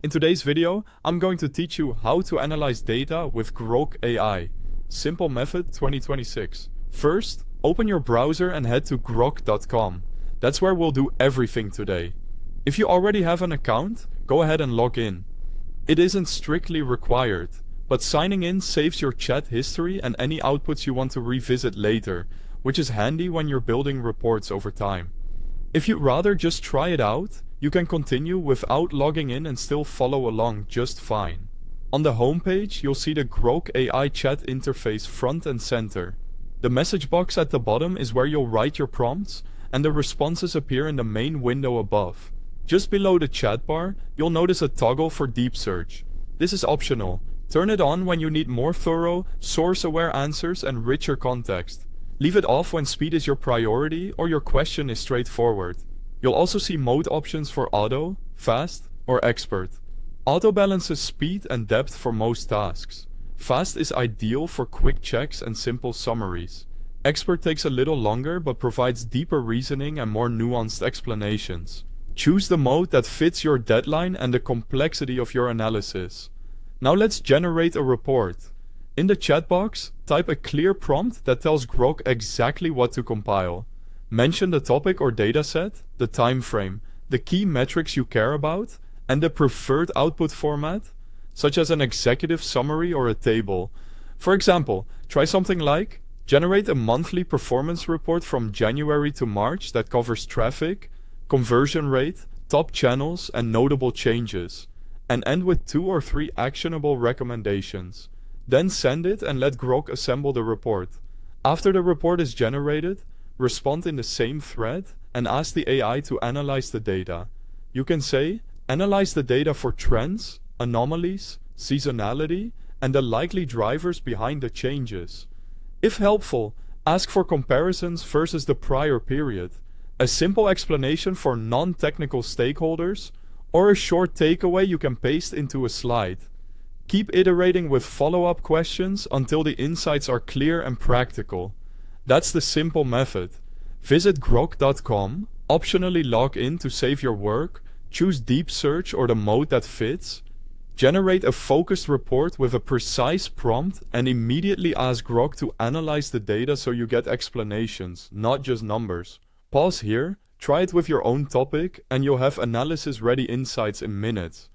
In today's video, I'm going to teach you how to analyze data with Grok AI. Simple method 2026. First, open your browser and head to grok.com. That's where we'll do everything today. If you already have an account, go ahead and log in. It isn't strictly required, but signing in saves your chat history and any outputs you want to revisit later, which is handy when you're building reports over time. If you'd rather just try it out, you can continue without logging in and still follow along just fine. On the homepage, you'll see the Grok AI chat interface front and center. The message box at the bottom is where you'll write your prompts, and the responses appear in the main window above. Just below the chat bar, you'll notice a toggle for deep search. This is optional. Turn it on when you need more thorough, source-aware answers and richer context. Leave it off when speed is your priority or your question is straightforward. You'll also see mode options for auto, fast, or expert. Auto balances speed and depth for most tasks. Fast is ideal for quick checks and simple summaries. Expert takes a little longer but provides deeper reasoning and more nuanced explanations. Choose the mode that fits your deadline and the complexity of your analysis. Now let's generate a report. In the chat box, type a clear prompt that tells Grok exactly what to compile. Mention the topic or dataset, the time frame, the key metrics you care about, and the preferred output format, such as an executive summary or a table. For example, try something like, generate a monthly performance report from January to March that covers traffic, conversion rate, top channels, and notable changes, and end with 2 or 3 actionable recommendations. Then send it and let Grok assemble the report. After the report is generated, respond in the same thread and ask the AI to analyze the data. You can say, analyze the data for trends, anomalies, seasonality, and the likely drivers behind the changes. If helpful, ask for comparisons versus the prior period, a simple explanation for non-technical stakeholders, or a short takeaway you can paste into a slide. Keep iterating with follow-up questions until the insights are clear and practical. That's the simple method. Visit grok.com, optionally log in to save your work, choose deep search or the mode that fits, generate a focused report with a precise prompt, and immediately ask Grok to analyze the data so you get explanations, not just numbers. Pause here, try it with your own topic, and you'll have analysis-ready insights in minutes.